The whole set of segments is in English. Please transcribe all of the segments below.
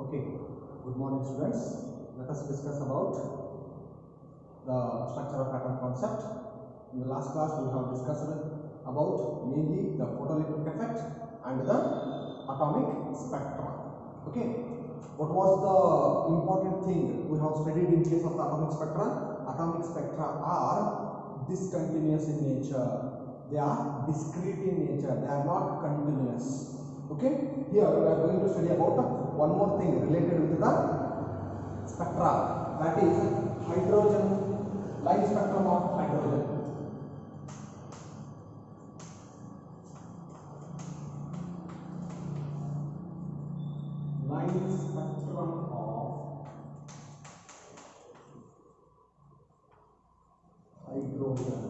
Okay, good morning students. Let us discuss about the structure of atom concept. In the last class we have discussed about mainly the photoelectric effect and the atomic spectra. Okay, what was the important thing we have studied in case of the atomic spectra? Atomic spectra are discontinuous in nature. They are discrete in nature. They are not continuous. Okay, here we are going to study about one more thing related with the spectra, that is hydrogen, line spectrum of hydrogen. Line spectrum of hydrogen.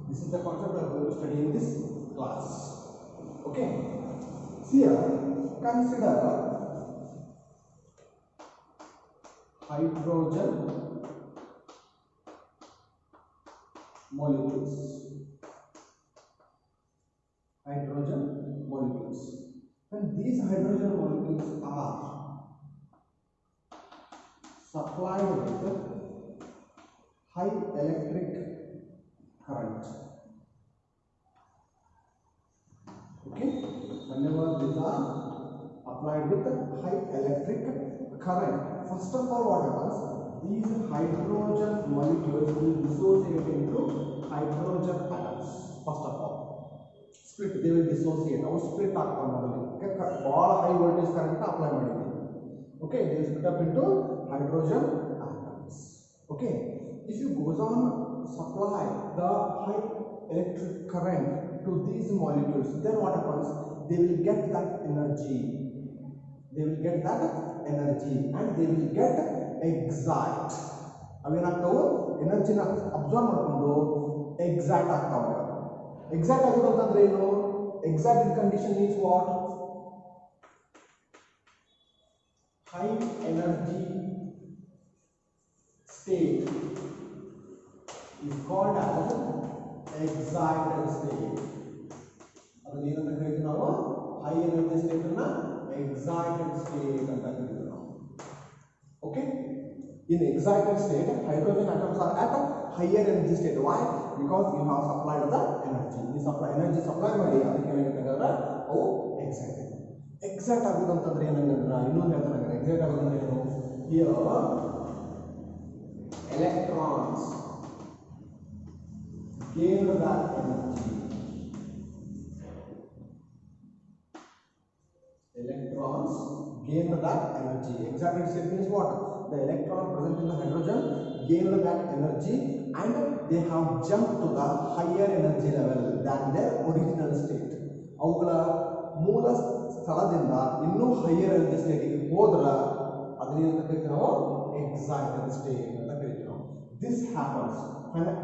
This is the concept we are going to study in this class. Okay, here consider hydrogen molecules. Hydrogen molecules. And these hydrogen molecules are supplied with high electric current. Okay, whenever these are applied with high electric current, first of all what happens, these hydrogen molecules will dissociate into hydrogen atoms. First of all, split, they will dissociate or split up all high voltage current apply madidde. Okay, they will split up into hydrogen atoms. Okay, if you goes on supply the high electric current to these molecules, then what happens, they will get that energy. They will get that energy and they will get exact. ಅವೇನಾಗ್ತಾವು ಎನರ್ಜಿನ absorb ಮಾಡಿಕೊಂಡು exact ಆಗ್ತಾವೆ. Exact ಆಗೋದು ಅಂತಂದ್ರೆ ಏನು? Exact condition is what? High energy state is called as excited state. ಅದನ್ನ ಏನಂತ ಕರೀತೀವಿ ನಾವು? ಹೈ ಎನರ್ಜಿ ಸ್ಟೇಟ್ ಅನ್ನ excited state ಅಂತ ಕರೀತೀವಿ ನಾವು. Okay, in excited state hydrogen atoms are at a higher energy state. Why? Because you have supplied the energy. You supply energy supply ಮಾಡಿ ಅದಕ್ಕೆ ಏನಾಗುತ್ತೆ ಅಂದ್ರೆ ಅವು excited. Exact ಆಗೋದು ಅಂತಂದ್ರೆ ಏನಂದ್ರೆ ಇನ್ನೊಂದು ಹೇಳ್ತಾನೆ, exact ಆಗೋದು ಅಂದ್ರೆ ಏನು? Here electrons gain that energy. Electrons gain that energy. Excited state means what? The electron present in the hydrogen gain that energy and they have jumped to the higher energy level than their original state. ಅವುಗಳ ಮೂಲ ಸ್ಥಳದಿಂದ ಇನ್ನೂ higher energy ಸ್ಟೇಟ್ಗೆ ಹೋದ್ರ ಅದನ್ನ ಕರೀತೀವಿ ನಾವು excited state ಅಂತ ಕರೀತೀವಿ ನಾವು. This happens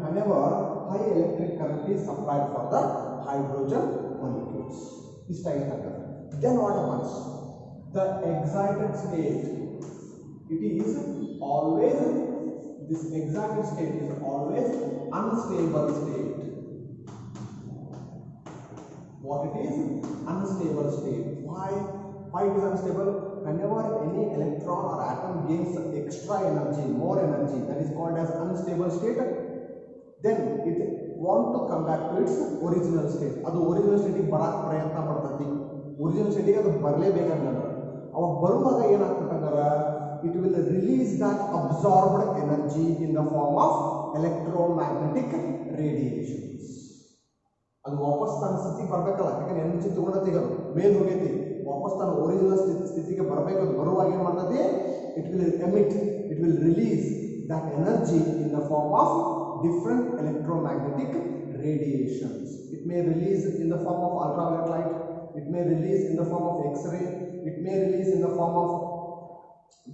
whenever high electric current is supplied for the hydrogen molecules. This type of then what happens? The excited state, it is always, this excited state is always unstable state. What it is? Unstable state. Why it is unstable? Whenever any electron or atom gains extra energy, more energy, that is called as unstable state, then it want to come back to its original state. ಅದು original state ಗೆ ಬರಕ್ಕೆ ಪ್ರಯತ್ನ ಪಡ್ತೈತಿ. original state ಗೆ ಅದು ಬರಲೇಬೇಕಂದ್ರೆ ಅವಾಗ ಬರುವಾಗ ಏನಾಗ್ತಂದ್ರೆ it will release that absorbed energy in the form of electromagnetic radiations. ಅದು ವಾಪಸ್ ತನ್ನ ಸ್ಥಿತಿಗೆ ಬರಬೇಕಲ್ಲ, ಯಾಕಂದ್ರೆ ಎನರ್ಜಿ ತಗೊಂಡೈತಿ, ಅದು ಮೇಲೆ ಹೋಗೈತಿ, ವಾಪಸ್ ತನ್ನ ಒರಿಜಿನಲ್ ಸ್ಥಿತಿಗೆ ಬರಬೇಕು. ಅದು ಬರುವಾಗ ಏನು ಮಾಡ್ತೈತಿ? it will release that energy in the form of different electromagnetic radiations. It may release in the form of ultraviolet light, it may release in the form of X-ray, it may release in the form of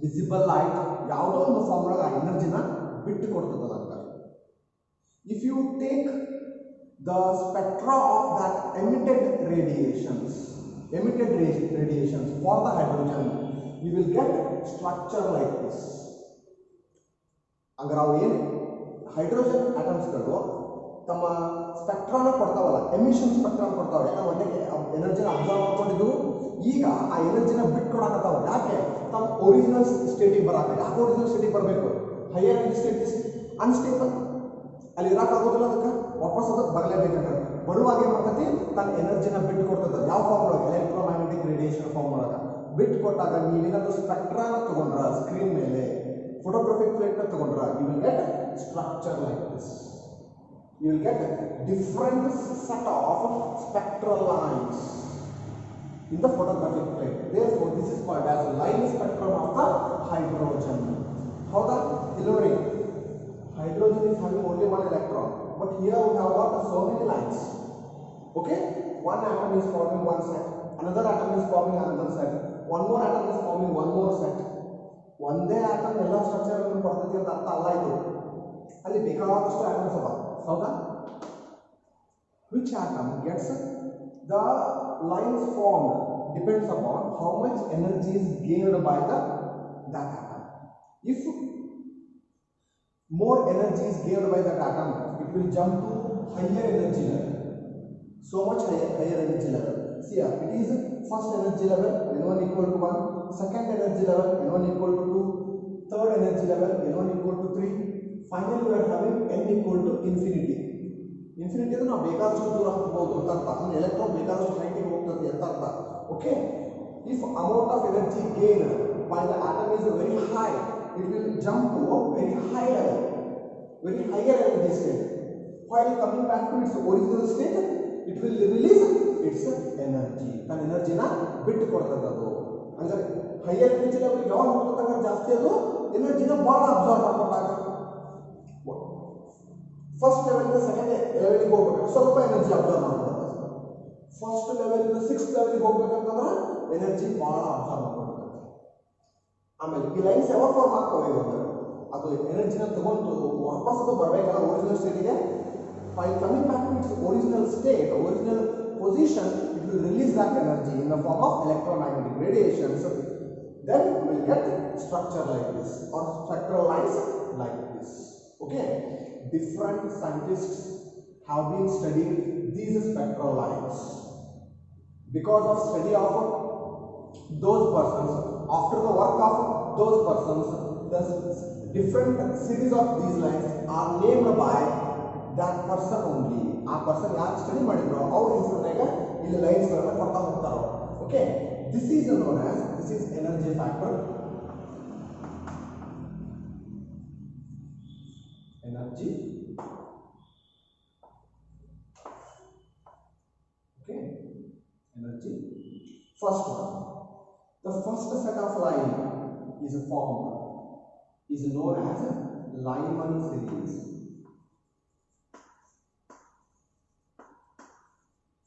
visible light. ಯಾವುದೋ ಒಂದು form ಒಳಗೆ ಆ ಎನರ್ಜಿನ ಬಿಟ್ಟು ಕೊಡ್ತದಲ್ಲ. If you take the spectra of that emitted radiations for the hydrogen, you will get structure like this. ಅಂದ್ರೆ ಅವು ಏನು hydrogen ಅಟಮ್ಸ್ಗಳು ತಮ್ಮ ಸ್ಪೆಕ್ಟ್ರಾನ ಕೊಡ್ತಾವಲ್ಲ, emission ಸ್ಪೆಕ್ಟ್ರಾನ ಕೊಡ್ತಾವೆ. ಯಾಕಂದ್ರೆ ಒಂದೇ ಎನರ್ಜಿನ ಅಬ್ಸರ್ವ್ ಮಾಡ್ಕೊಂಡಿದ್ದು ಈಗ ಆ ಎನರ್ಜಿನ ಬಿಟ್ಕೊಡಕತ್ತಾವ. ಯಾಕೆ? ತಮ್ಮ ಒರಿಜಿನಲ್ ಸ್ಟೇಟಿಗೆ ಬರಬೇಕು. ಯಾಕೆ ಒರಿಜಿನಲ್ ಸ್ಟೇಟಿಗೆ ಬರಬೇಕು? Higher energy state is unstable, ಅಲ್ಲಿ ಇರೋಕ್ಕಾಗೋದಿಲ್ಲ, ಅದಕ್ಕೆ ವಾಪಸ್ ಅದಕ್ಕೆ ಬರಲೇಬೇಕಾಗ್ತದೆ. ಬರುವಾಗ ಏನು ಮಾಡ್ತೈತಿ, ತನ್ನ ಎನರ್ಜಿನ ಬಿಟ್ಟು ಕೊಡ್ತದೆ. ಯಾವ ಫಾರ್ಮ್ ಒಳಗೆ? ಎಲೆಕ್ಟ್ರೋಮ್ಯಾಗ್ನೆಟಿಕ್ ರೇಡಿಯೇಷನ್ ಫಾರ್ಮ್ ಒಳಗೆ ಬಿಟ್ಟು ಕೊಟ್ಟಾಗ ನೀವೇನಾದರೂ ಸ್ಪೆಕ್ಟ್ರಾನ ತಗೊಂಡ್ರ ಸ್ಕ್ರೀನ್ ಮೇಲೆ, ಫೋಟೋಗ್ರಫಿಕ್ ಪ್ಲೇಟ್ನ ತಗೊಂಡ್ರ, you will get structure like this. You will get different set of spectral lines in the photographic plate. Therefore, this is called as line spectrum of the hydrogen. How the hydrogen is having only one electron, but here we have got so many lines. Okay, one atom is forming one set, another atom is forming another set, one more atom is forming one more set. ಒಂದೇ atom ಎಲ್ಲ structure ಅನ್ನು ಕೊಡ್ತೈತಿ ಅಂತ ಅರ್ಥ ಅಲ್ಲ ಇದು. ಅಲ್ಲಿ ಬೇಕಾದಷ್ಟು ಆಟಮ್ಸ್ ಅವ. ಹೌದಾ? Which atom gets the lines formed depends upon how much energy is gained by that atom. If more energy is gained by that atom, it will jump to higher energy level. So much higher energy level. See here, it is first energy level n1 equal to 1, second energy level n1 equal to 2, third energy level n1 equal to 3. Finally, we are having n equal to infinity. Infinity is ನಾವು ಬೇಕಾದಷ್ಟು ದೂರ ಹೋಗಬಹುದು ಅಂತ ಅರ್ಥ. ಅಂದ್ರೆ electron ಬೇಕಾದಷ್ಟು ಹೈಟಿಗೆ ಹೋಗ್ತದೆ ಅಂತ ಅರ್ಥ. Okay, if amount of energy gained by the atom is very high, it will jump to a very high level, very higher energy state. While coming back to its original state, it will release its energy. ತನ್ನ ಎನರ್ಜಿನ ಬಿಟ್ಟು ಕೊಡ್ತದೆ ಅದು. ಅಂದ್ರೆ higher energy level ಯಾವಾಗ ಹೋಗ್ತದೆ ಜಾಸ್ತಿ, ಅದು ಎನರ್ಜಿನ ಬಹಳ ಅಬ್ಸರ್ವ್ ಮಾಡ್ಕೊಂಡಾಗ ಫಸ್ಟ್ ಲೆವೆಲ್ ಸೆಕೆಂಡ್ ಲೆವೆಲ್ಗೆ ಹೋಗ್ಬೇಕು, ಸ್ವಲ್ಪ ಎನರ್ಜಿ ಅಬ್ಸರ್ವ್ ಮಾಡ್ಕೊಳ್ತದೆ. ಫಸ್ಟ್ ಲೆವೆಲ್ ಸಿಕ್ಸ್ ಲೆವೆಲ್ಗೆ ಹೋಗ್ಬೇಕಂತಂದ್ರೆ ಎನರ್ಜಿ ಬಹಳ ಅಬ್ಸರ್ವ್ ಮಾಡ್ಕೊಳ್ತದೆ. ಆಮೇಲೆ ಈ ಲೈನ್ಸ್ ಯಾವಾಗ ಫಾರ್ಮ್ ಆಗ್ತವೆ ಅಂದ್ರೆ ಅದು ಎನರ್ಜಿನ ತಗೊಂಡು ವಾಪಸ್ ಅದು ಬರಬೇಕಲ್ಲ original ಸ್ಟೇಟಿಗೆ. While coming back to its original state, original position, it will release that energy in the form of electromagnetic radiations. Then we will get structure like this or spectral lines like this. Okay, different scientists have been studying these spectral lines. Because of study of those persons, after the work of those persons, the different series of these lines are named by that person only. ಆ person ಯಾರು study ಮಾಡಿದ್ರು ಅವ್ರ ಹೆಸರಿನಾಗ ಇಲ್ಲಿ lines ಗಳನ್ನ ಕೊಡ್ತಾ ಹೋಗ್ತಾರೋ. Okay, this is known as, this is energy factor. Energy. Okay, energy. First one, the first set of line is formed, is known as Lyman series.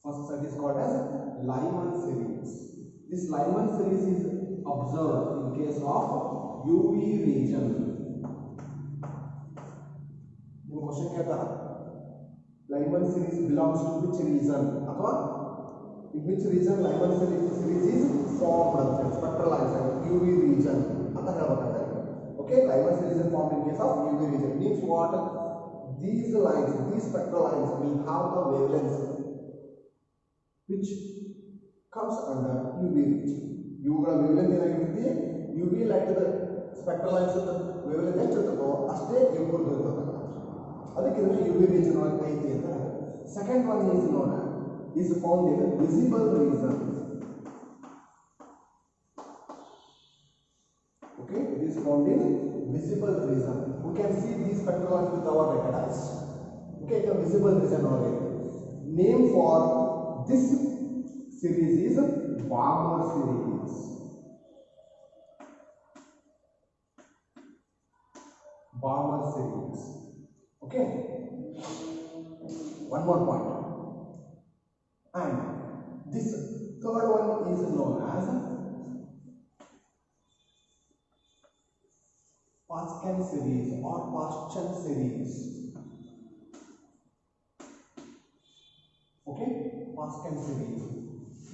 First set is called as Lyman series. This Lyman series is observed in case of UV region. ನಿಮ್ಮ question ಕೇಳ್ತಾರ, Lyman series belongs to which region ಅಥವಾ in which region Lyman series is formed ಅಂತ spectral lines UV region ಅಂತ ಹೇಳಬೇಕಾಗುತ್ತೆ. Okay, Lyman series is formed in case of UV region. Means what? These lines, these spectral lines will have the wavelength which comes under UV region. ಇವುಗಳ wavelength ಏನಾಗಿರುತ್ತೆ? UV light the spectral lines wavelength ಎಷ್ಟಿರ್ತದೋ ಅಷ್ಟೇ ಇವುಗಳು ಇರ್ತದೆ. ಅದಕ್ಕೆ ಇದನ್ನ UV region ಒಳಗೆ ಐತಿ ಅಂತ ಹೇಳ್ತಾರೆ. Second one is known as, is found in visible region. Okay, it is found in visible region. We can see these spectral lines with our naked eyes. Okay, the visible region ಒಳಗೆ. Name for this series is Balmer series. Balmer series. Okay, one more point. And this third one is known as PUC-I series or PUC-I series. Okay, PUC-I series.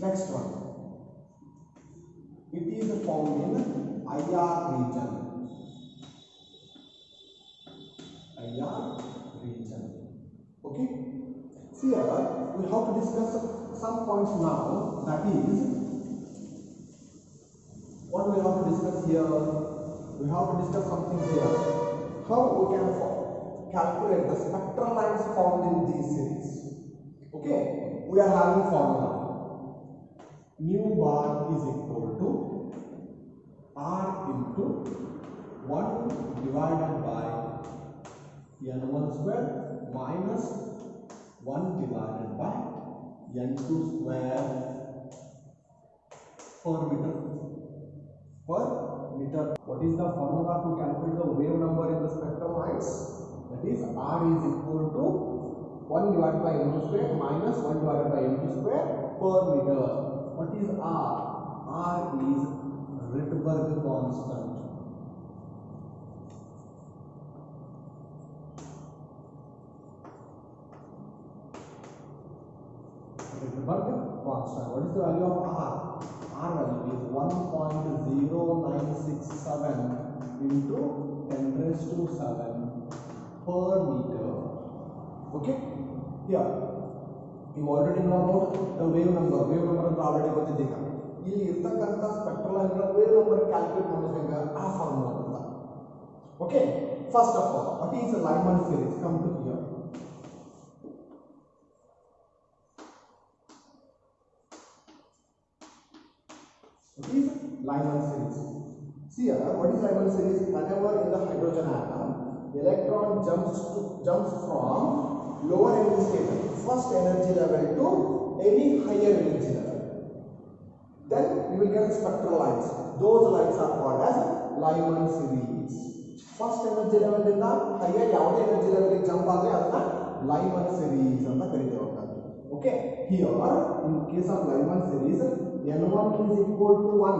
Next one, it is found in IR region. IR region. Okay, see here we have to discuss some points now. That is, what we have to discuss here? We have to discuss something here. How we can calculate the spectral lines found in these series. Okay, we are having formula. Nu bar is equal to R into 1 divided by N1 square minus 1 divided by N2 square per meter. What is the formula to calculate the wave number in the spectral lines? That is R is equal to 1 divided by N2 square minus 1 divided by N2 square per meter. What is R? R is Rydberg constant. Rydberg constant. What is the value of R? R value is 1.0967 into 10 raised to 7 per meter. Okay? Here, you already know about the wave number. Wave number is already ಗೊತ್ತಿದ್ದೀಗ. ಇಲ್ಲಿ ಇರ್ತಕ್ಕಂಥ spectral line wave number calculate ಮಾಡೋದ್ರಿಂದ ಆ formula ಅಂತ. Okay? First of all, what is the Lyman series? Come to here. What is Lyman series? See here, what is Lyman series? Whenever in the hydrogen atom, electron jumps from lower energy state, first energy level to any higher energy level, then we will get spectral lines. Those lines are called as Lyman series. First energy level in the higher energy level jump ಆದರೆ ಅದನ್ನ Lyman series ಅಂತ ಕರೀತೇವೆ. Okay, here in case of Lyman series, N1 is equal to 1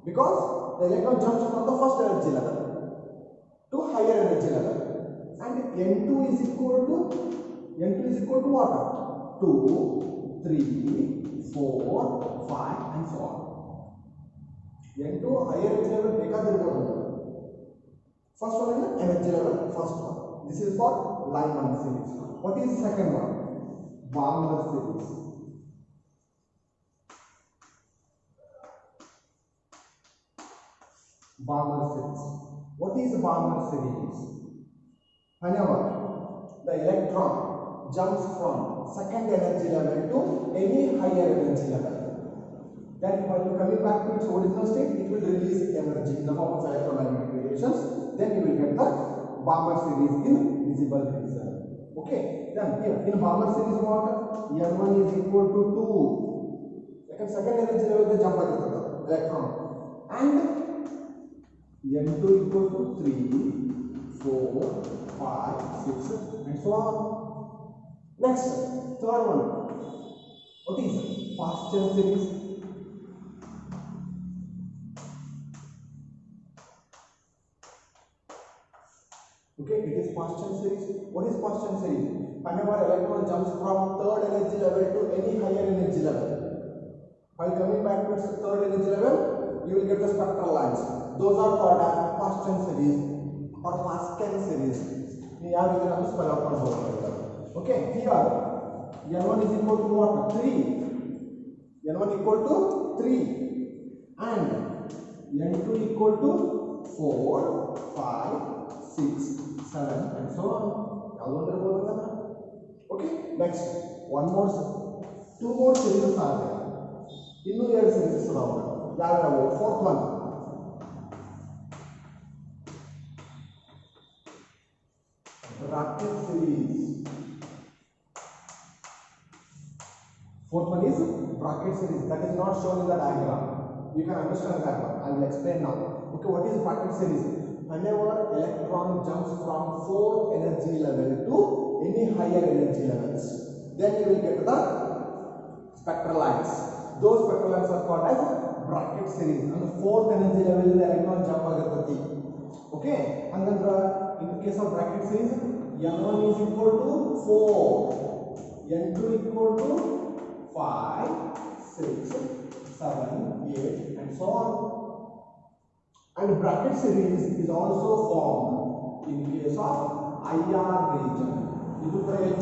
because the electron jumps from the first energy level to higher energy level, and N2 is equal to what? 2, 3, 4, 5 and so on. N2 higher energy level ಬೇಕಾದಿರಬಹುದು. First one is energy level, first one. This is for Lyman series. What is the second one? Balmer series. Balmer series. What is Balmer series? Whenever the electron jumps from second energy level to any higher energy level, then while coming back to its original state, it will release energy in the form of electromagnetic radiations. Then you will get the Balmer series in visible region. Okay. Then here in Balmer series, what? N1 is equal to 2. Second energy level the jump ಆಗಿರ್ತದೆ electron, and N2 equal to 3, 4, 5, 6 and so on. Next, third one. What is Paschen series? Okay, it is Paschen series. What is Paschen series? Whenever electron jumps from third energy level to any higher energy level, while coming back to its third energy level, you will get the spectral lines. Those are called as Paschen series or Paschen series. You have to spell out for. Okay, here N1 is equal to what? 3. N1 equal to 3 and N2 equal to 4, 5, 6, 7 and so on. Okay, next two more series are there. Innu 2 series around. Fourth one. Bracket series. Fourth one is bracket series. That is not shown in the diagram. You can understand that one. I will explain now. Okay, what is bracket series? Whenever electron jumps from fourth energy level to any higher energy levels, then you will get the spectral lines. Those spectral lines are called as bracket series. And the fourth energy level the electron jump ಆಗಿರ್ತದೆ. Okay, hangandra in the case of bracket series, N1 is equal to 4, N2 equal to 5, 6, 7, 8 and so on. And bracket series is also formed in case of IR region. This is IR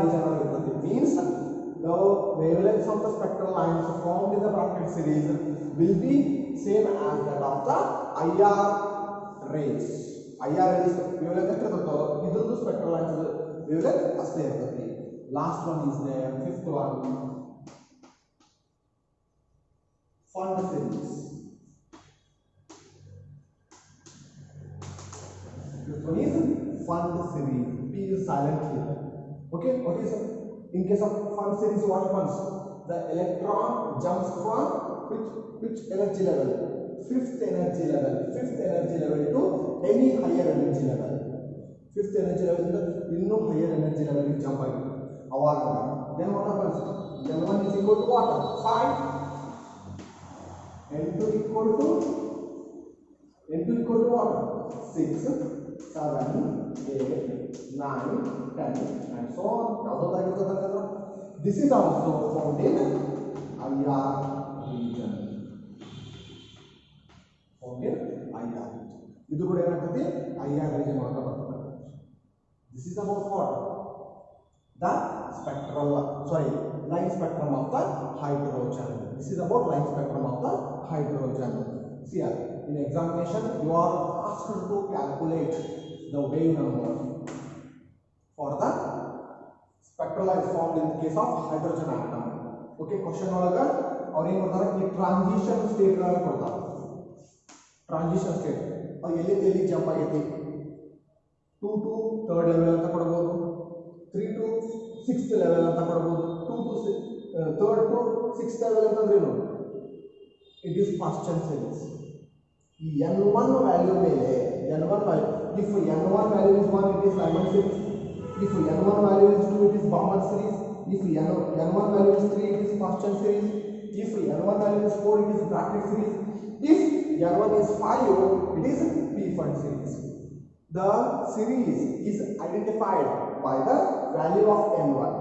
region. Means the wavelengths of the spectral lines formed in the bracket series will be same as that of the IR rays. IR rays wavelength ಎಷ್ಟಿರುತ್ತೋ ಇದ್ರದ್ದು spectral lines wavelength ಅಷ್ಟೇ ಇರ್ತದೆ. Last one is there, fifth one, fund series. Fifth one is fund series. P is silent here. Okay, what is in case of fund series? What happens? The electron jumps from which energy level? Fifth energy level to any higher energy level. Fifth energy level is the higher energy level is jump again. Then what happens? N1 is equal to what? 5. N2 equal to what? 6, 7, 8, 9, 10 and so on. This is also found in IR region. ಇದು ಕೂಡ ಏನಾಗ್ತದೆ IR region ಅಂತ ಬರ್ತದೆ. This is about what? The line spectrum of the hydrogen. This is about line spectrum of the hydrogen. See here, in examination you are asked to calculate the wave number for the spectral lines formed in the case of hydrogen atom. Okay, question olaga avar ಏನು ಮಾಡ್ತಾರೆ ಈ transition state ಗಳನ್ನು ಕೊಡ್ತಾರೆ. Transition state ಅದು ಎಲ್ಲಿ jump ಆಗೈತಿ 2 to 3rd level ಅಂತ ಕೊಡಬಹುದು, 3 to 6th ಲೆವೆಲ್ ಅಂತ ಕೊಡಬಹುದು, 2 to 3rd to 6th level ಅಂತಂದ್ರೆ ಏನು? It is fast chance series. ಈ n1 ವ್ಯಾಲ್ಯೂ ಮೇಲೆ n1 value, if n1 value is 1 it is Lyman series, if n1 value is 2 it is Bauman series, if n1 value is 3 it is fast chance series, if n1 value is 4 it is bracket series, if n1 is 5 it is p-fund series. The series is identified by the value of n1.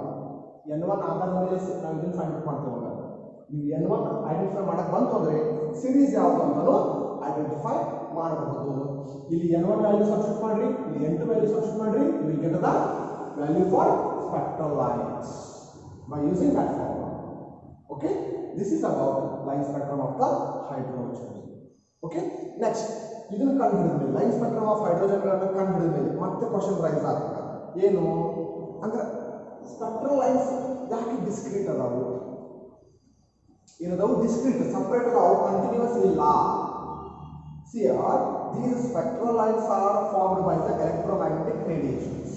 n1 ಆಧಾರದ ಮೇಲೆ ನಾವು ಇದನ್ನು find out ಮಾಡ್ತೇವೆ. ನೀವು n1 identify ಮಾಡಕ್ಕೆ ಬಂತು ಅಂದ್ರೆ series ಯಾವುದು ಅಂತಾನೂ ಐಡೆಂಟಿಫೈ ಮಾಡಬಹುದು. ಇಲ್ಲಿ n1 ವ್ಯಾಲ್ಯೂ ಸಬ್ಸ್ಟಿಟ್ಯೂಟ್ ಮಾಡ್ರಿ, ಇಲ್ಲಿ n2 ವ್ಯಾಲ್ಯೂ ಸಬ್ಸ್ಟಿಟ್ಯೂಟ್ ಮಾಡ್ರಿ, you will get the value for spectral lines by using that formula. Okay, this is about line spectrum of the hydrogen. Okay, next ಇದನ್ನು ಕಂಡುಹಿಡಿದ ಮೇಲೆ ಲೈನ್ ಸ್ಪೆಕ್ಟ್ರಮ್ ಆಫ್ ಹೈಡ್ರೋಜನ್ ಗಳನ್ನು ಕಂಡುಹಿಡಿದ ಮೇಲೆ ಮತ್ತೆ ಕ್ವಶನ್ ರೈಸ್ ಆಗ್ತದೆ. ಏನು ಅಂದ್ರೆ ಸ್ಪೆಕ್ಟ್ರಲ್ ಲೈನ್ಸ್ ಯಾಕೆ ಡಿಸ್ಕ್ರೀಟ್ ಅದಾವು? ಏನದಾವು? ಡಿಸ್ಕ್ರೀಟ್, ಸಪರೇಟ್ ಅದಾವು, ಕಂಟಿನ್ಯೂಸ್ ಇಲ್ಲ. See here, these spectral lines are formed by the electromagnetic radiations.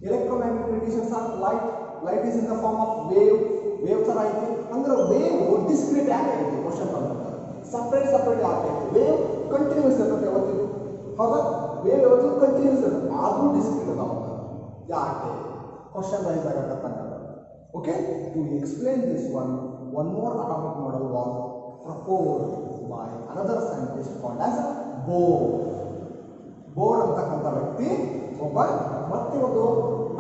Electromagnetic radiations are light. Light is in the form of wave. Wave ತರ ಐತಿ ಅಂದ್ರೆ ವೇವ್ ಡಿಸ್ಕ್ರೀಟ್ ಯಾಕೆ ಐತಿ? Question ಬಂದಾಗ ಸಪರೇಟ್ ಯಾಕೆ ಐತಿ? ವೇವ್ ಕಂಟಿನ್ಯೂಸ್ ಇರ್ತದೆ ಯಾವತ್ತಿಗೂ, ಹೌದಾ? ವೇವ್ ಯಾವತ್ತಿಗೂ ಕಂಟಿನ್ಯೂಸ್ ಇರ್ತದೆ, ಆದರೂ ಡಿಸ್ಕ್ರೀಟ್ ಅದಾವ ಯಾಕೆ? ಕ್ವಶನ್ ರೈಸ್ ಆಗತ್ತಂತ. Okay, to explain this one more atomic model was proposed by another scientist called as Bohr ಅಂತಕ್ಕಂಥ ವ್ಯಕ್ತಿ ಒಬ್ಬ ಮತ್ತೆ ಒಂದು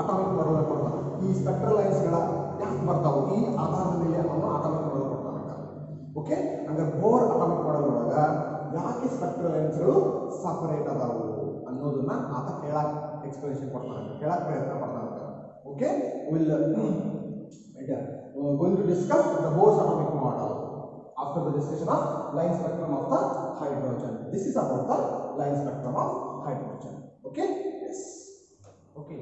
ಅಟಾಮಿಕ್ ಮಾಡೆಲ್ ಕೊಡ್ತಾನೆ. ಈ ಸ್ಪೆಕ್ಟ್ರಲ್ ಲೈನ್ಸ್ ಗಳ ಯಾಕೆ ಬರ್ತಾವೆ ಈ ಆಧಾರದ ಮೇಲೆ ಅವನು ಅಟಾಮಿಕ್ ಮಾಡೆಲ್ ಕೊಡ್ತಾನೆ. ಓಕೆ, ಅಂದ್ರೆ ಬೋರ್ ಅಟಾಮಿಕ್ ಮಾಡೆಲ್ ಒಳಗ ಯಾಕೆ ಸ್ಪೆಕ್ಟ್ರಲ್ ಲೈನ್ಸ್ ಗಳು ಸಪರೇಟ್ ಅದಾವು ಅನ್ನೋದನ್ನ ಆತ ಹೇಳಕ್ ಎಕ್ಸ್ಪ್ಲನೇಷನ್ ಕೊಡ್ತಾನೆ, ಹೇಳಕ್ ಪ್ರಯತ್ನ ಪಡ್ತಾನೆ. Okay, will going to discuss the Bohr's atomic model after the discussion of line spectrum of the hydrogen. This is about the line spectrum of hydrogen. Okay, yes. Okay,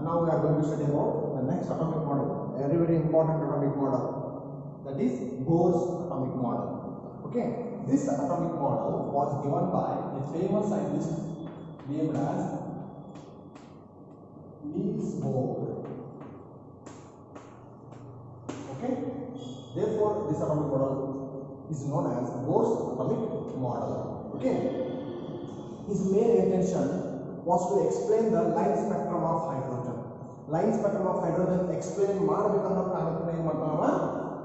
now we are going to study about the next atomic model, very important atomic model, that is Bohr's atomic model. Okay, this atomic model was given by a famous scientist named as Niels Bohr. Okay, therefore this atomic model is known as Bohr's atomic model. Okay, his main intention was to explain the line spectrum of hydrogen. Line spectrum of hydrogen explain ಮಾಡಬೇಕನ್ನೋ ಕಾರಣಕ್ಕೆ ಏನು ಮಾಡ್ತಾನವ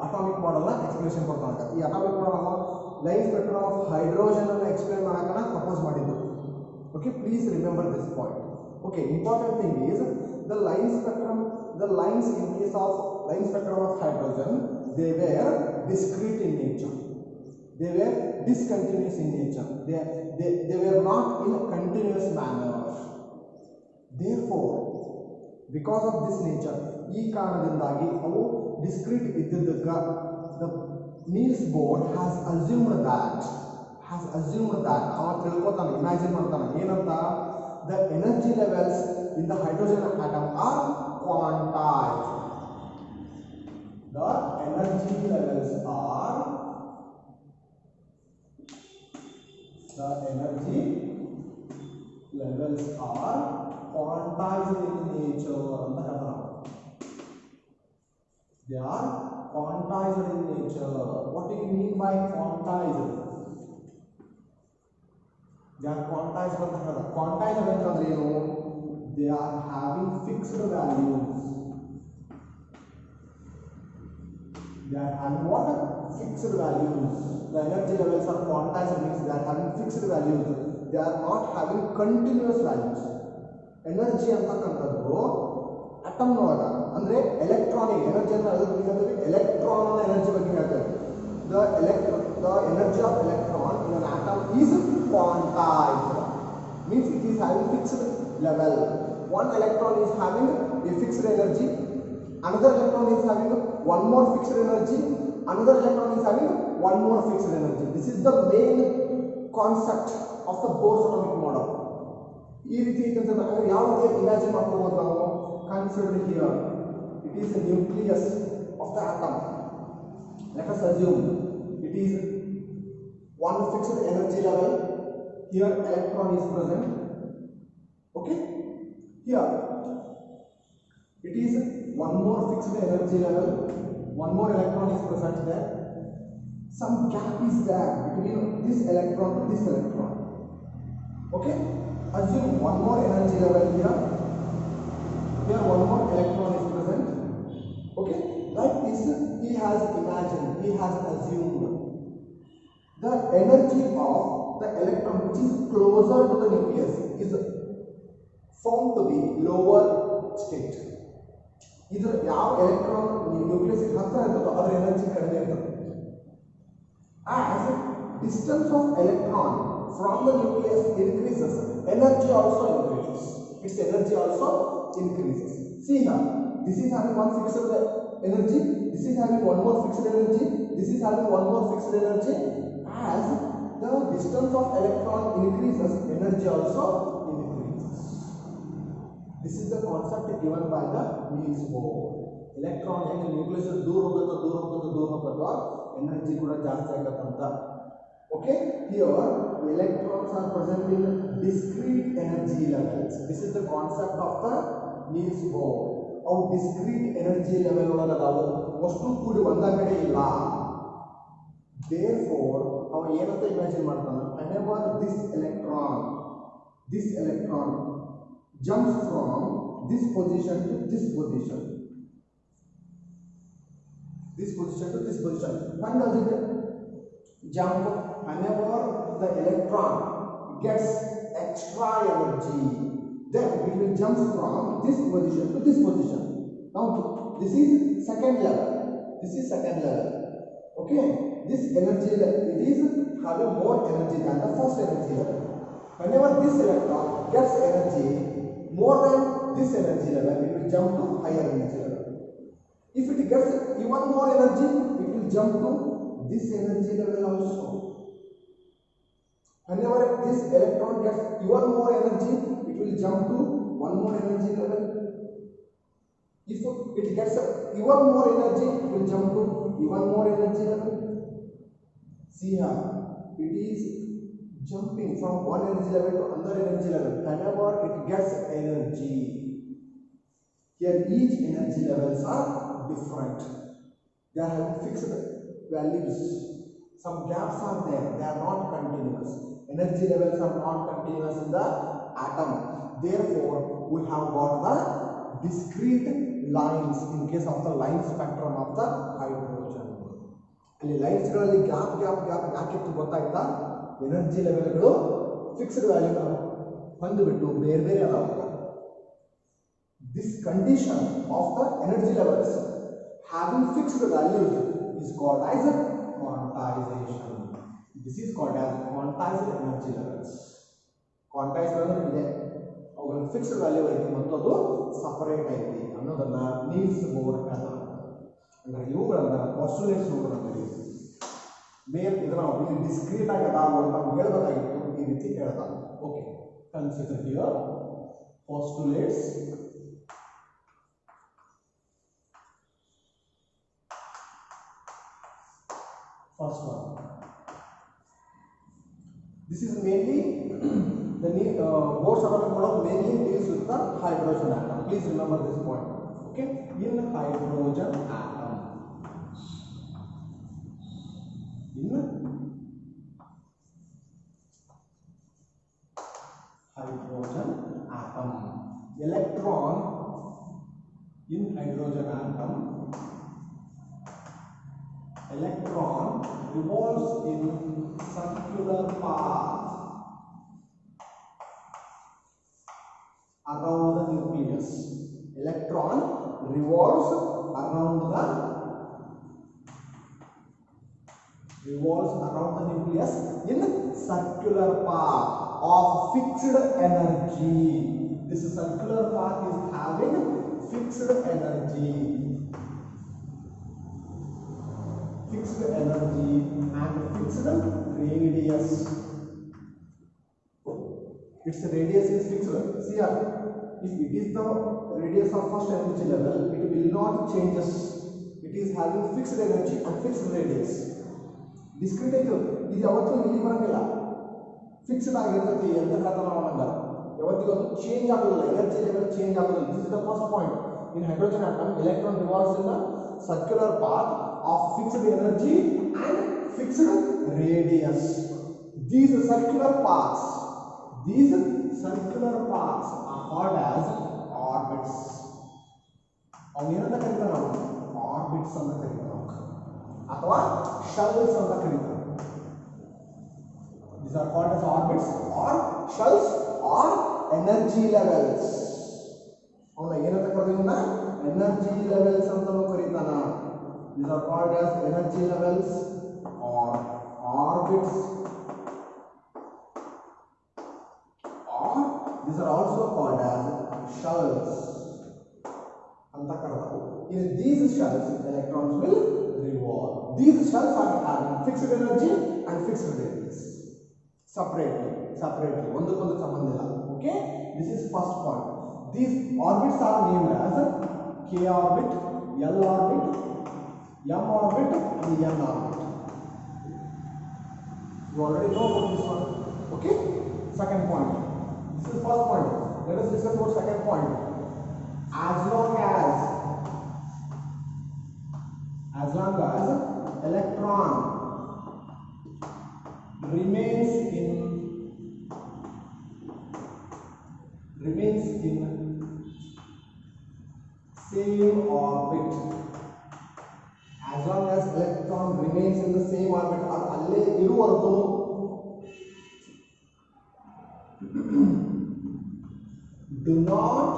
atomic model ನ ಎಕ್ಸ್ಪ್ಲೇನೇಷನ್ ಕೊಡ್ತಾನೆ. ಈ atomic model line spectrum of hydrogen ಅನ್ನು explain ಮಾಡಕನ propose ಮಾಡಿದ್ದು. Okay, please remember this point. Okay, important thing is the line spectrum, the lines in case of line spectrum of hydrogen, they were discrete in nature, they were discontinuous in nature, they were not in a continuous manner. Therefore, because of this nature, ಈ ಕಾರಣದಿಂದಾಗಿ ಅವು discrete ಇದ್ದಿದ್ದಕ್ಕೆ the Niels Bohr has assumed that ಅವ ತಿಳ್ಕೊತಾನೆ, imagine ಮಾಡ್ತಾನೆ ಏನಂತ, the energy levels in the hydrogen atom are quantized. The energy levels are quantized in nature ಅಂತ ಹೇಳ್ತಾನೆ. They are quantized in nature. What do you mean by quantized? They are quantized ಅಂತ ಹೇಳ್ತಾರೆ. Quantized ಅಂತಂದ್ರೆ ಏನು? They are having fixed values. They are having what? Fixed values. The energy levels are quantized means they are having fixed values. They are not having continuous values. Energy ಅಂತಕ್ಕಂಥದ್ದು atom ಒಳಗ ಅಂದ್ರೆ electronic energy ಅಂತ ಹೇಳ್ತೀವಿ, electron energy ಬಗ್ಗೆ ಹೇಳ್ತೇವೆ. The energy of electron in an atom is quantized, means it is having fixed level. One electron is having a fixed energy, another electron is having one more fixed energy, another electron is having one more fixed energy. This is the main concept of the Bohr's atomic model. ಈ ರೀತಿ ಅಂತಂದ್ರೆ ಯಾವ ರೀತಿ imagine ಮಾಡ್ಕೋಬಹುದು ನಾವು? Consider here, it is a nucleus of the atom. Let us assume it is one fixed energy level. Here electron is present. Okay, here it is one more fixed energy level, one more electron is present there. Some gap is there between this electron to this electron. Okay, assume one more energy level here. Here one more electron is present. Okay, like this he has imagined, he has assumed the energy of the electron which is closer to the nucleus is found to be lower state. Either ಯಾವ electron nucleus ಹತ್ರ ಇರುತ್ತೋ ಅದರ energy ಕಡಿಮೆ ಇರುತ್ತೆ. As distance of electron from the nucleus increases, energy also increases. Its energy also increases. See here, this is having one fixed energy, this is having one more fixed energy, this is having one more fixed energy. As the distance of electron increases, energy also increases. This is the concept given by the Niels Bohr. Electron and nucleus ದೂರ ಹೋಗುತ್ತಾ energy ಕೂಡ ಜಾಸ್ತಿ ಆಗುತ್ತಂತ. Okay, here electrons are present in discrete energy levels. This is the concept of the Niels Bohr. Our discrete energy level ಒಳಗದಾವು, ವಸ್ತು ಕೂಡಿ ಒಂದ ಕಡೆ ಇಲ್ಲ. Therefore ಅವ ಏನಂತ ಇಮ್ಯಾಜಿನ್ ಮಾಡ್ತಾನೆ, whenever this electron jumps from this position to this position, when does it jump? Whenever the electron gets extra energy, then it will jump from this position to this position. Now this is second level. Okay, this energy level, it is having more energy than the first energy level. Whenever this electron gets energy more than this energy level, it will jump to higher energy level. If it gets even more energy, it will jump to this energy level also. Whenever this electron gets even more energy, it will jump to one more energy level. If it gets even more energy, it will jump to even more energy level. See here, it is jumping from one energy level to another energy level whenever it gets energy. Here each energy levels are different. They are having fixed values. Some gaps are there, they are not continuous. Energy levels are not continuous in the atom. Therefore, we have got the discrete lines in case of the line spectrum of the hydrogen. ಅಲ್ಲಿ ಲೈನ್ಸ್ಗಳಲ್ಲಿ gap ಯಾಕಿತ್ತು ಗೊತ್ತಾಯ್ತಾ? Energy ಲೆವೆಲ್ಗಳು fixed value ಬಂದುಬಿಟ್ಟು ಬೇರೆ ಬೇರೆ ಅದಾವ. This condition of the energy levels having fixed values is called as quantization. This is called as quantized energy levels. Quantized ಅಂದ್ರೆ ಇದೆ, ಅವುಗಳ fixed value ಐತಿ ಮತ್ತು ಅದು ಸಪರೇಟ್ ಐತಿ ಅನ್ನೋದನ್ನ ನೀಡ್ಸ್ ಬೋರ್ ಅಲ್ಲ. ಅಂದ್ರೆ ಇವುಗಳನ್ನ ಪಾಸ್ಟುಲೇಟ್ಸ್ ನೋಡೋಣ. ಮೇಲ್ ಇದನ್ನ ನಾವು ಇಲ್ಲಿ ಡಿಸ್ಕ್ರೀಟ್ ಆಗಿ ಅದಾವ ಅಂತ ನಾವು ಹೇಳಬೇಕಾಗಿತ್ತು, ಈ ರೀತಿ ಹೇಳ್ತಾ. Okay, consider here postulates. First one, this is mainly the Bohr's atomic model mainly deals with the hydrogen atom. Please remember this point. Okay, in hydrogen atom, electron in hydrogen atom, electron revolves in circular path around the nucleus. Electron revolves around the nucleus in circular path of fixed energy. This circular path is having fixed energy. Fixed energy and fixed radius. Its radius is fixed. See here, if it is the radius of first energy level, it will not changes. It is having fixed energy and fixed radius. Discrete ಇದು ಯಾವತ್ತೂ ಇಲ್ಲಿ ಬರಂಗಿಲ್ಲ, fixed ಆಗಿರ್ತೈತಿ ಅಂತ ಹೇಳ್ತಾನೆ ಅವನಂಗ. ಯಾವತ್ತಿಗೂ ಅದು change ಆಗೋದಿಲ್ಲ, ಎನರ್ಜಿ ಲೆವೆಲ್ ಚೇಂಜ್ ಆಗೋದಿಲ್ಲ. This is the first point. In hydrogen atom, electron revolves in the circular path of fixed energy and fixed radius. These circular paths are called as orbits. ಅವನೇನಂತ ಕರೀತಾರೆ ನಾವು? Orbits ಅಂತ ಕರೀತಾರೆ ಅಥವಾ shells ಅಂತ ಕರೀತಾರೆ. These are called as orbits or shells or energy levels. ಅವನ ಏನಂತ ಕರೀತಾನ? Energy levels ಅಂತಾನೂ ಕರೀತಾನ. These are called as energy levels or orbits, or these are also called as shells. In these shells, electrons will revolve. These shells are having fixed energy and fixed radius separately. ಒಂದಕ್ಕೊಂದು ಸಂಬಂಧ ಇಲ್ಲ. Okay, this is first point. These orbits are named as K orbit, L orbit, M orbit and N orbit. You already know about this one. Okay, second point. This is first point. Let us discuss about second point. As long as electron remains in same orbit, as long as electron remains in the same orbit, or alle iruvargu do not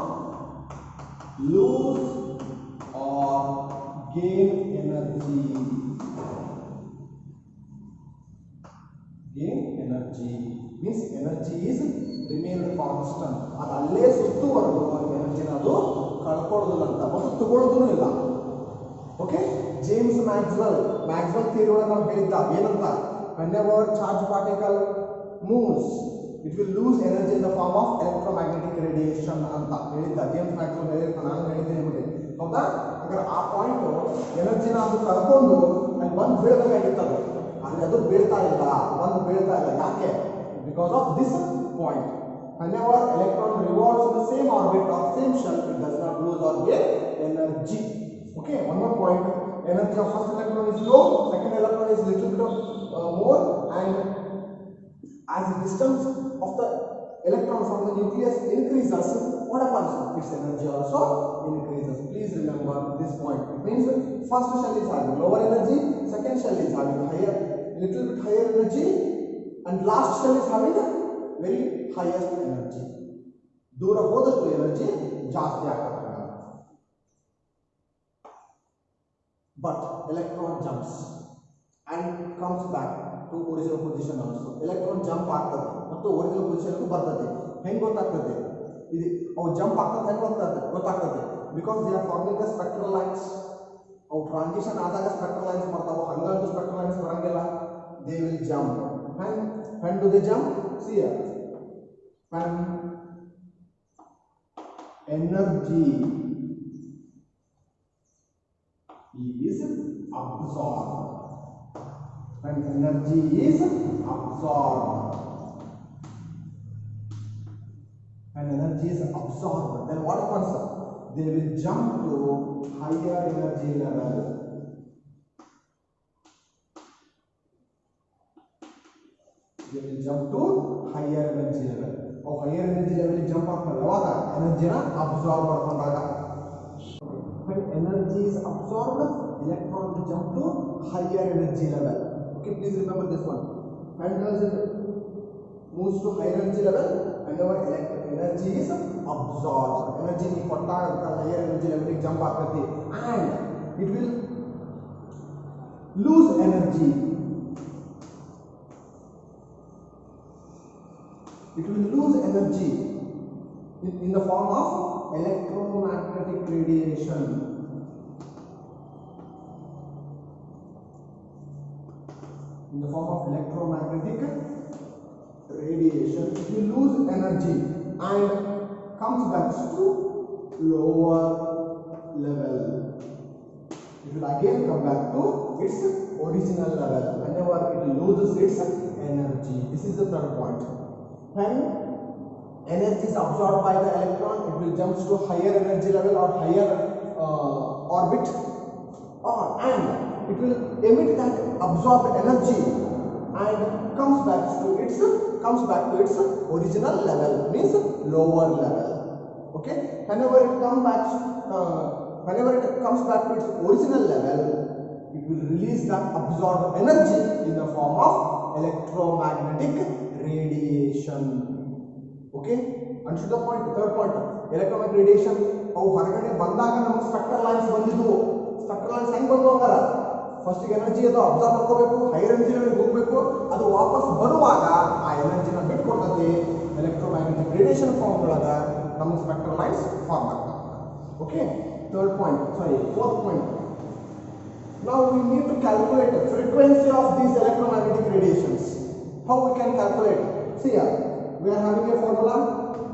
lose or gain energy. Means energy is remained constant. ಅದು ಅಲ್ಲೇ ಸುತ್ತುವರೆದು ಎನರ್ಜಿನ ಅದು ಕಳ್ಕೊಳ್ಳೋದಿಲ್ಲ ಅಂತ ಮತ್ತು ತಗೊಳ್ಳೋದೂ ಇಲ್ಲ. Okay, James Maxwell theory ಒಳಗೆ ನಾವು ಹೇಳಿದ್ದ ಏನಂತ? whenever charge particle moves, it will lose energy in the form of electromagnetic radiation ಅಂತ ಹೇಳಿದ್ದ ಜೇಮ್ಸ್ ಮ್ಯಾಕ್ಸ್ವೆಲ್ ಹೇಳಿರ್ತಾನೆ. ನಾನು ಹೇಳಿದ್ದೇನೆ ನಿಮಗೆ, ಹೌದಾ? ಹಾಗಾದ್ರೆ ಆ ಪಾಯಿಂಟ್ ಎನರ್ಜಿನ ಅದು ಕಳ್ಕೊಂಡು ಅಲ್ಲಿ ಬಂದು ಬೀಳಬೇಕಾಗಿತ್ತು. ಅಲ್ಲಿ ಅದು ಬೀಳ್ತಾ ಇಲ್ಲ. ಯಾಕೆ? Because of this point. whenever electron revolves in the same orbit of same shell, it does not lose or gain energy. Okay, one more point. Energy of first electron is low, second electron is little bit more, and as the distance of the electron from the nucleus increases, what happens? Its energy also increases. Please remember this point. It means first shell is having lower energy, second shell is having little bit higher energy, and last shell is having very highest energy. ದೂರ ಹೋದಷ್ಟು energy ಜಾಸ್ತಿ ಆಗ್ತದೆ. But electron jumps and comes back to original position also. Electron jump ಆಗ್ತದೆ ಮತ್ತು original position ಗೆ ಬರ್ತದೆ. ಹೆಂಗೆ ಗೊತ್ತಾಗ್ತದೆ? ಇದು ಅವು ಜಂಪ್ ಆಗ್ತದೆ ಹೆಂಗೆ ಗೊತ್ತಾಗ್ತದೆ because they are farming the spectral lines. ಅವು ಟ್ರಾನ್ಸಿಷನ್ ಆದಾಗ ಸ್ಪೆಕ್ಟ್ರಲ್ ಲೈನ್ಸ್ ಬರ್ತಾವೆ, ಹಂಗಂತೂ ಸ್ಪೆಕ್ಟ್ರಲ್ ಲೈನ್ಸ್ ಬರಂಗಿಲ್ಲ. They will jump. when do they jump? See here, when energy is absorbed. When energy is absorbed, when energy is absorbed, then what happens? They will jump to higher energy level. They will jump to higher energy level. Or higher energy level jump ಆಗ್ತದೆ ಯಾವಾಗ ಎನರ್ಜಿನ absorb ಮಾಡ್ಕೊಂಡಾಗ. When energy is absorbed, electron will jump to higher energy level. Okay, please remember this one. When does it moves to higher energy level? Whenever energy is absorbed. Energy ni ಕೊಟ್ಟಾಗ higher energy level ಗೆ jump ಆಗ್ತದೆ and it will lose energy. It will lose energy in the form of electromagnetic radiation. In the form of electromagnetic radiation, it will lose energy and comes back to lower level. It will again come back to its original level whenever it loses its energy. This is the third point. When energy is absorbed by the electron, it will jump to higher energy level or higher orbit, and it will emit that absorbed energy and comes back to its original level, means lower level. Okay, whenever it comes back to its original level, it will release that absorbed energy in the form of electromagnetic radiation. Okay, understood the point? Third point, electromagnetic radiation ಅವು ಹೊರಗಡೆ ಬಂದಾಗ ನಮಗೆ spectral lines ಬಂದಿದ್ವು. Spectral lines ಹೆಂಗೆ ಬಂದು ಹೋಗಾರ, first energy ಅದು observe ಮಾಡ್ಕೋಬೇಕು, higher energy ಲೆವೆಲ್ಗೆ ಹೋಗಬೇಕು, ಅದು ವಾಪಸ್ ಬರುವಾಗ ಆ ಎನರ್ಜಿನ ಬಿಟ್ಕೊಡ್ತದೆ. ಎಲೆಕ್ಟ್ರೋಮ್ಯಾಗ್ನೆಟಿಕ್ ರೇಡಿಯೇಷನ್ ಫಾರ್ಮ್ ಒಳಗೆ ನಮಗೆ ಸ್ಪೆಕ್ಟ್ರಲ್ ಲೈನ್ಸ್ ಫಾರ್ಮ್ ಆಗ್ತವೆ. Okay, fourth point. Now we need to calculate the frequency of these electromagnetic radiations. How we can calculate? See here, we are having a formula,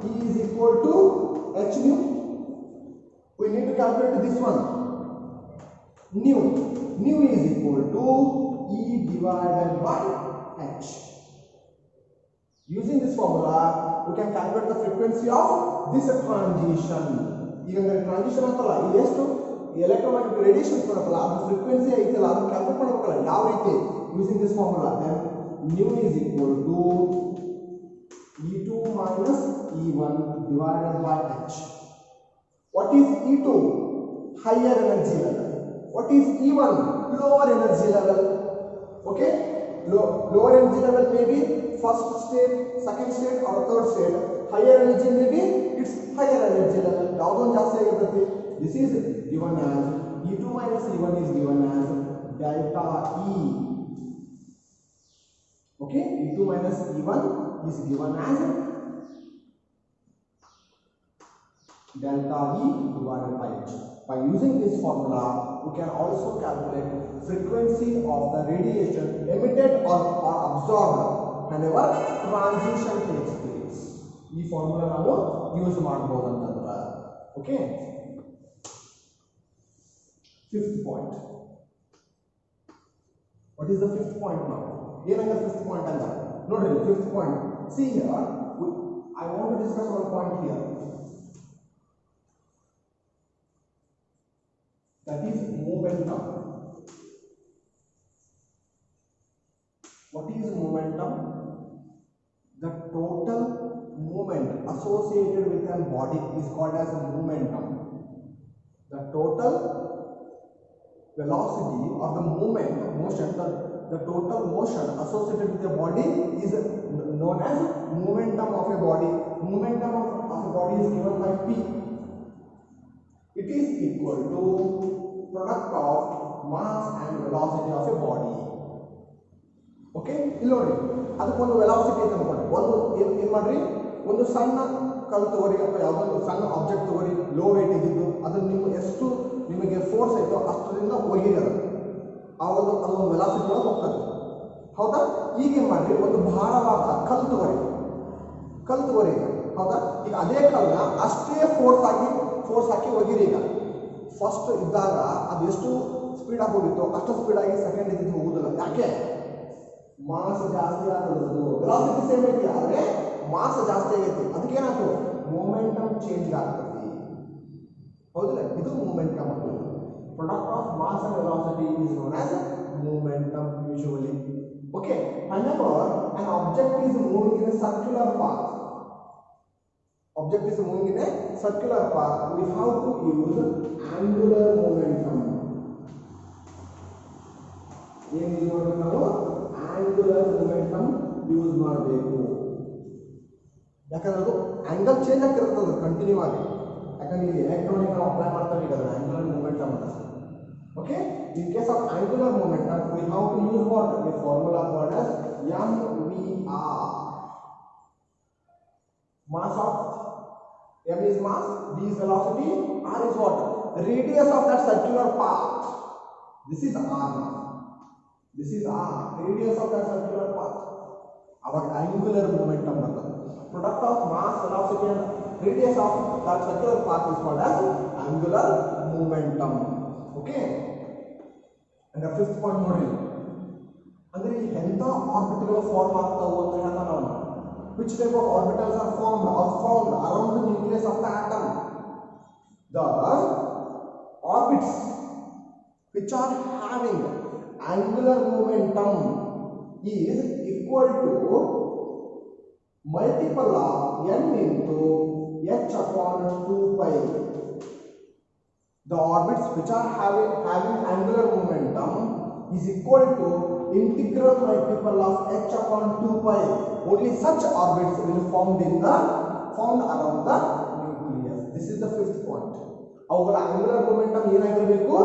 E is equal to h nu. We need to calculate this one, nu. Nu is equal to E divided by h. Using this formula, we can calculate the frequency of this transition. Even the transition ಅಂತಲ್ಲ, ಇಲ್ಲಿ ಎಷ್ಟು electromagnetic radiation ಬರುತ್ತಲ್ಲ, ಅದು frequency ಐತಲ್ಲ, ಅದನ್ನ calculate ಮಾಡಬೇಕಲ್ಲ. ಯಾವ ರೀತಿ? Using this formula, then nu is equal to E2 minus E1 divided by h. What is E2? Higher energy level. What is E1? Lower energy level. Okay, lower energy level may be first state, second state or third state. Higher energy may be its higher energy level. ಯಾವ್ದೊಂದು ಜಾಸ್ತಿ ಆಗಿರ್ತದೆ. This is given as E2 minus E1 is given as delta E. Okay, E2 minus E1 is given as delta E divided by h. By using this formula, we can also calculate frequency of the radiation emitted or absorbed whenever transition takes place. This formula ನಾವು use ಮಾಡಬಹುದು ಅಂತಂದ್ರೆ. Okay, fifth point. What is the fifth point now? ಏನಂದ್ರೆ fifth point ಅಂತ ನೋಡ್ರಿ. Fifth point, see here, I want to discuss one point here, that is momentum. What is momentum? The total movement associated with a body is called as momentum. The total velocity or the motion, the total motion associated with a body is known as momentum of a body. Momentum of a body is given by P. It is equal to product of mass and velocity of a body. Okay, ಇಲ್ಲಿ ನೋಡಿ, ಅದಕ್ಕೊಂದು velocity ಅಂತ ಅನ್ಕೊಳ್ಳಿ. ಒಂದು ಏನು ಮಾಡ್ರಿ, ಒಂದು ಸಣ್ಣ ಕಲ್ಲು ತಗೋರಿ ಅಥವಾ ಯಾವುದೋ ಸಣ್ಣ ಆಬ್ಜೆಕ್ಟ್ ತಗೋರಿ, ಲೋ ವೇಟ್ ಇದ್ದಿದ್ದು, ಅದನ್ನು ನೀವು ಎಷ್ಟು ನಿಮಗೆ ಫೋರ್ಸ್ ಆಯಿತೋ ಅಷ್ಟರಿಂದ ಒಗಿರಿ ಅದೊಂದು ವೆಲಾಸಿಟಿ ಒಳಗೆ ಹೋಗ್ತದೆ. ಹೌದಾ? ಈಗ ಏನು ಮಾಡಿರಿ, ಒಂದು ಭಾರವಾದ ಕಲ್ಲು ತಗೋರಿ ಈಗ. ಹೌದಾ? ಈಗ ಅದೇ ಕಲ್ಲನ್ನ ಅಷ್ಟೇ ಫೋರ್ಸ್ ಹಾಕಿ ಒಗಿರಿ. ಈಗ ಫಸ್ಟ್ ಇದ್ದಾಗ ಅದು ಎಷ್ಟು ಸ್ಪೀಡಾಗಿ ಹೋಗಿತ್ತು ಅಷ್ಟು ಸ್ಪೀಡಾಗಿ ಸೆಕೆಂಡ್ ಇದ್ದಿದ್ದು ಹೋಗುದಿಲ್ಲ. ಯಾಕೆ? ಮಾಸ್ ಜಾಸ್ತಿ ಆಗ್ತದದು. ವೆಲಾಸಿಟಿ ಸೇಮ್ ಐತಿ, ಆದರೆ ಮಾಸ್ ಜಾಸ್ತಿ ಆಗೈತಿ. ಅದಕ್ಕೆ ಏನಾಯ್ತು? ಮೊಮೆಂಟಮ್ ಚೇಂಜ್ ಆಗ್ತದೆ. ಹೌದಿಲ್ಲ? ಇದು momentum. Product of mass and velocity is known as momentum usually. Okay, whenever an object is moving in a circular path, we have to use angular momentum. ಏನು ಯೂಸ್ ಮಾಡಬೇಕು ನಾವು? ಆಂಗುಲರ್ ಮೊಮೆಂಟಮ್ ಯೂಸ್ ಮಾಡಬೇಕು. ಯಾಕಂದ್ರೆ ಅದು angle change ಆಗ್ತಿರ್ತದೆ continue ಆಗಿ. ಯಾಕಂದ್ರೆ ಇಲ್ಲಿ electronic ನಾವು ಅಪ್ಲೈ ಮಾಡ್ತಾರೆ ಈಗ ಆಂಗುಲರ್ ಮೊಮೆಂಟಮ್ ಅಂತ. Okay, in case of angular momentum we have to use what? The formula called as mvr. Mass of m is mass, v is velocity, r is what? The radius of that circular path. This is r. This is r, radius of that circular path. Our angular momentum bರ್ತದೆ. Product of mass, velocity and radius of that circular path is called as angular momentum. Okay, and the fifth point ನೋಡಿ, ಅಂದ್ರೆ ಎಂತ orbital form ಆಗ್ತಾವು ಅಂತ ಹೇಳ್ತಾ ನಾವು. Which type of orbitals are formed around the nucleus of the atom? The orbits which are having angular momentum is equal to multiple of n into h upon 2 pi. The orbits which are having angular momentum is equal to integral multiple of h upon 2 pi. Only such orbits will formed around the nucleus. This is the fifth point. ಅವುಗಳ angular momentum ಏನಾಗಿರಬೇಕು?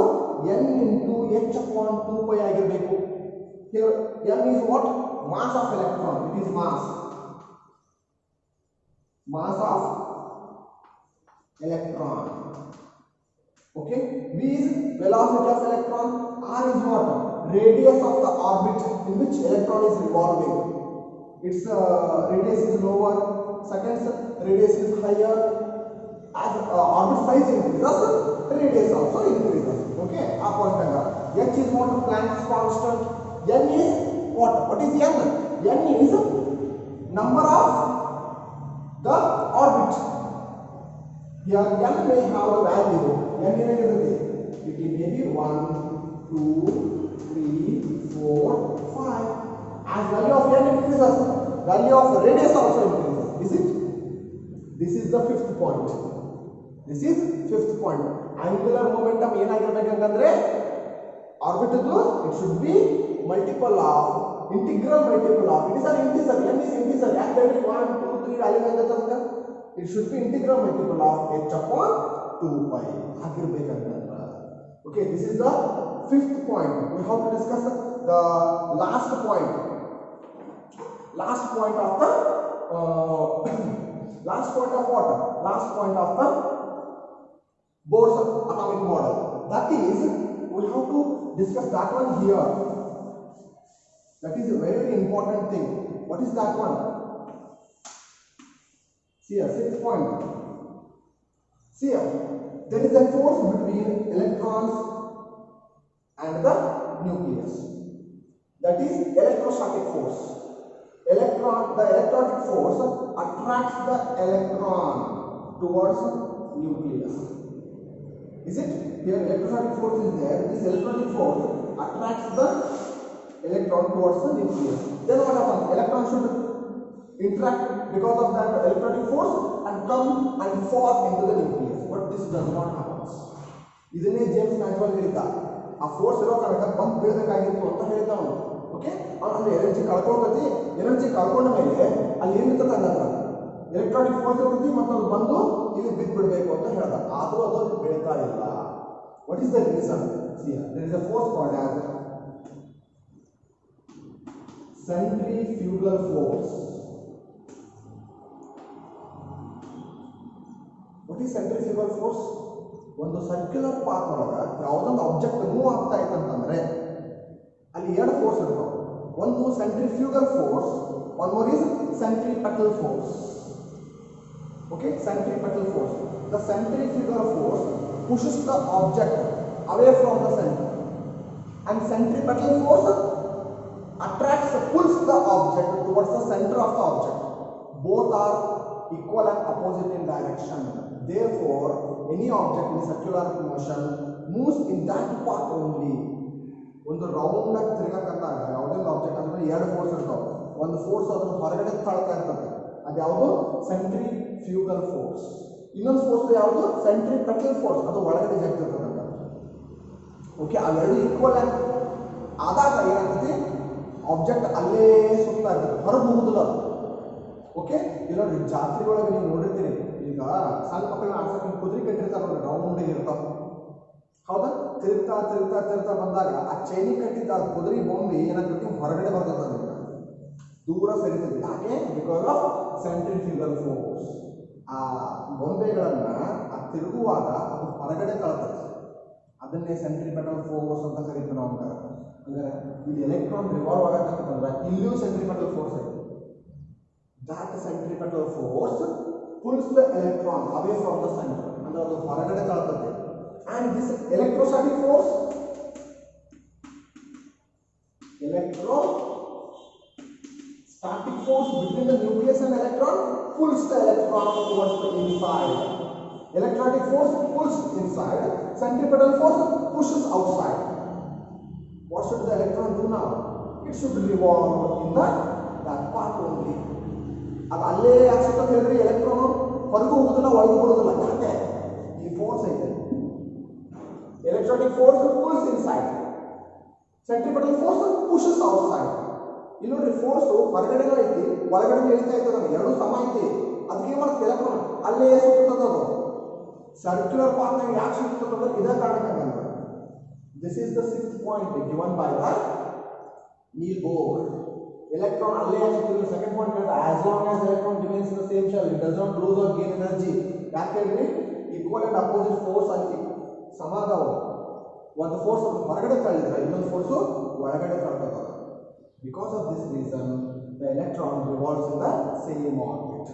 n into h upon 2 pi ಆಗಿರಬೇಕು. Here m is what? Mass of electron. It is mass of electron. Okay, v is velocity of electron, r is what? Radius of the orbit in which electron is revolving. Its radius is lower, second radius is higher. As orbit size increases, radius also increases. Okay, a point anga. H is what? Planck's constant. N is what? What is n? N is number of the orbit. Here n may have a value. N ಏನಾಗಿರುತ್ತೆ? It may be 1, 2, 3, 4, 5. As value of n increases, value of radius also increases. Is it? This is the fifth point. Angular momentum ಏನಾಗಿರಬೇಕಂದ್ರೆ orbital it should be multiple of integral multiple of. It is an integer. n is integer. ಯಾಕೆ 1, 2, 3 value ಅಂತ it should be integral multiple of h upon 2 pi ಆಗಿರಬೇಕಂತಂದ್ರೆ. Okay, this is the fifth point. We have to discuss the last point of the last point of what? Last point of the Bohr's atomic model. That is, we have to discuss that one here. That is a very, very important thing. What is that one? See here, sixth point. See here, there is a force between electrons and the nucleus. That is electrostatic force. The electrostatic force attracts the electron towards nucleus. Is it? Here electrostatic force is there. This electrostatic force attracts the electron towards the nucleus. Then what happens? Electron should interact because of that electrostatic force and come and fall into the nucleus. But this does not happen. ಇದನ್ನೇ James Maxwell ಹೇಳಿದ. ಆ force ಇರೋ ಕಾರಣ bump ಬೀಳಬೇಕಾಗಿತ್ತು ಅಂತ ಹೇಳ್ತಾ ಅವನು. Okay, ಅವನು energy ಕಳ್ಕೊಳ್ತೈತಿ. Energy ಕಳ್ಕೊಂಡ ಮೇಲೆ ಅಲ್ಲಿ ಏನಿರ್ತದೆ ಹಂಗಂತ ಎಲೆಕ್ಟ್ರಾನಿಕ್ ಫೋರ್ಸ್ ಇರ್ತೈತಿ ಮತ್ತು ಅದು ಬಂದು ಇಲ್ಲಿ ಬಿದ್ದುಬಿಡಬೇಕು ಅಂತ ಹೇಳ್ದ. ಆದರೂ ಅದು ಬೀಳ್ತಾ ಇಲ್ಲ. What is the reason? There is a force called as centrifugal force. What is centrifugal force? ಒಂದು ಸರ್ಕ್ಯುಲರ್ ಪಾತ್ ಒಳಗೆ ಯಾವುದೊಂದು ಆಬ್ಜೆಕ್ಟ್ ಮೂವ್ ಆಗ್ತಾ ಇತ್ತಂತಂದ್ರೆ ಅಲ್ಲಿ ಎರಡು ಫೋರ್ಸ್ ಇರ್ತಾವೆ. ಒಂದು centrifugal force, one more is centripetal force. Okay, centripetal force. The centrifugal force pushes the object away from the center, and centripetal force pulls the object towards the center of the object. Both are equal and opposite in direction. Therefore, any object in circular motion moves in that path only. ಒಂದು round ಆಗಿ ತಿರುಗಕತ್ತಾಗ ಯಾವುದೇ object ಅಂದ್ರೆ ಎರಡು force ಇರ್ತಾವೆ. ಒಂದು force ಅದ್ರ ಹೊರಗಡೆ ತಳ್ತಾ ಇರ್ತದೆ, ಅದು ಯಾವುದು ಸೆಂಟ್ರಿಫ್ಯೂಗಲ್ ಫೋರ್ಸ್. ಇನ್ನೊಂದು ಫೋರ್ಸ್ ಯಾವುದು ಸೆಂಟ್ರಿಪೆಟಲ್ ಫೋರ್ಸ್, ಅದು ಒಳಗಡೆ ಜಗ್ತಿರ್ತದೆ. ಓಕೆ, ಅವೆರಡು ಈಕ್ವಲ್ ಆದಾಗ ಏನಾಗ್ತದೆ, ಆಬ್ಜೆಕ್ಟ್ ಅಲ್ಲೇ ಸುತ್ತಾ ಇರ್ತದೆ, ಹೊರಗೆ ಹೋಗುದಿಲ್ಲ. ಓಕೆ, ಇಲ್ಲ ನೋಡಿ ಜಾತ್ರೆ ಒಳಗೆ ನೀವು ನೋಡಿರ್ತೀರಿ, ಈಗ ಸಣ್ಣ ಮಕ್ಕಳನ್ನ ಆಡ್ಸಕ್ಕೆ ಕುದುರೆ ಕಟ್ಟಿರ್ತಾರೆ ನೋಡಿ, ರೌಂಡ್ ಇರ್ತಾವ. ಹೌದಾ, ತಿರುಗ್ತಾ ತಿರುಗ್ತಾ ತಿರುಗ್ತಾ ಬಂದಾಗ ಆ ಚೈನಿ ಕಟ್ಟಿದ್ದ ಕುದುರೆ ಬೊಂಬೆ ಏನಾಗ್ತದೆ, ಹೊರಗಡೆ ಬರ್ತದೆ, ದೂರ ಸರಿತದೆ. ಯಾಕೆ? Because of centrifugal force. ಆ ಬೊಂಬೆಗಳನ್ನ ಆ ತಿರುಗುವಾಗ ಅದು ಹೊರಗಡೆ ಕಳ್ತದೆ. ಅದನ್ನೇ ಸೆಂಟ್ರಿಪೆಟಲ್ ಫೋರ್ಸ್ ಅಂತ ಕರಿತೀವಿ ನಾವು. ಅಂದ್ರೆ ಇಲ್ಲಿ ಎಲೆಕ್ಟ್ರಾನ್ ರಿವಾಲ್ವ್ ಆಗತ್ತಂತಂದ್ರೆ ಇಲ್ಲಿಯೂ ಸೆಂಟ್ರಿಪೆಟಲ್ ಫೋರ್ಸ್ ಐತೆ. that centripetal force pulls the electron away from the center, ಅಂದ್ರೆ ಅದು ಹೊರಗಡೆ ತಳ್ಳುತ್ತದೆ. and this electrostatic force between the nucleus and electron pulls the electron towards the inside. Electrostatic force pulls inside, centripetal force pushes outside. What should the electron do now? It should revolve in that path only. ಅದು ಅಲ್ಲೇ ಯಾಕೆ ಅಂತ ಹೇಳಿದ್ರೆ electron ಹೊರಗೂ ಹೋಗುದಿಲ್ಲ, ಒಳಗೂ ಬರುವುದಿಲ್ಲ. ಯಾಕೆ? ಈ ಫೋರ್ಸ್ ಐತೆ. Electronic force pulls inside, centripetal force pushes outside. ಇಲ್ಲಿ ನೋಡ್ರಿ, ಫೋರ್ಸ್ ಹೊರಗಡೆ ಐತಿ, ಒಳಗಡೆ ಹೇಳ್ತಾ ಇರ್ತದೆ, ಎರಡು ಸಮ ಐತಿ. ಅದಕ್ಕೆ ಏನು ಮಾಡುತ್ತೆ, ಎಲೆಕ್ಟ್ರಾನ್ ಅಲ್ಲೇ ಸುತ್ತದ. ಅದು ಸರ್ಕ್ಯುಲರ್ ಪಾತ್ ನಾಗ ಯಾಕೆ ಸುತ್ತದ? ಇದೇ ಕಾರಣಕ್ಕೆ. This is the 6th point given by the Niels Bohr. Electron ಅಲ್ಲೇ ಆಗ್ತಿಲ್ಲ. ಸೆಕೆಂಡ್ ಪಾಯಿಂಟ್ ಹೇಳಿದ್ರೆ as long as electron remains in the same shell it does not lose or gain energy. ಯಾಕೆ ಹೇಳ್ರಿ? ಈಕ್ವಲ್ ಅಂಡ್ ಅಪೋಸಿಟ್ ಫೋರ್ಸ್ ಅಲ್ಲಿ ಸಮ ಅದಾವು. ಒಂದು force ಹೊರಗಡೆ ತಳ್ಳಿದ್ರೆ ಇನ್ನೊಂದು ಫೋರ್ಸ್ ಒಳಗಡೆ ತಳ್ತದ. Because of this reason the electron revolves in the same orbit.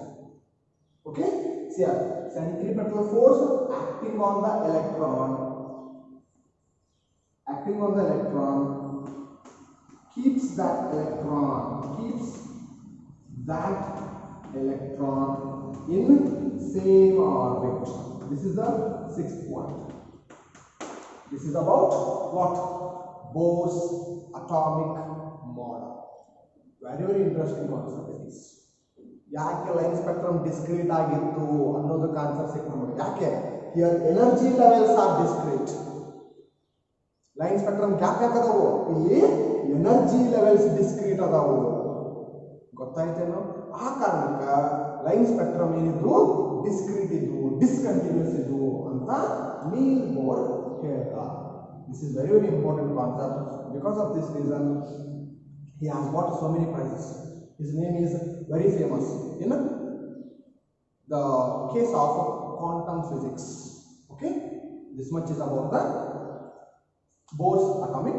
Okay, see here, centripetal force acting on the electron keeps that electron in same orbit. This is the 6th point. This is about what? Bohr's atomic model. Very interesting concept it is. ಯಾಕೆ line spectrum discrete ಆಗಿತ್ತು ಅನ್ನೋದು concept ಸಿಕ್ತು ನಮಗೆ. ಯಾಕೆ? Here energy levels R discrete. Line spectrum ಯಾಕೆ ಅದಾವು? ಇಲ್ಲಿ energy levels discrete ಅದಾವು. ಗೊತ್ತಾಯ್ತೇನೋ? ಆ ಕಾರಣಕ್ಕೆ ಲೈನ್ ಸ್ಪೆಕ್ಟ್ರಮ್ ಏನಿದ್ದು ಡಿಸ್ಕ್ರೀಟ್ ಇದ್ವು, ಡಿಸ್ಕಂಟಿನ್ಯೂಸ್ ಇದ್ವು ಅಂತ ನೀಲ್ ಬೋರ್ ಹೇಳ್ದ. This is very important concept. Because of this reason he has got so many prizes. His name is very famous in the case of quantum physics. Okay, this much is about the Bohr's atomic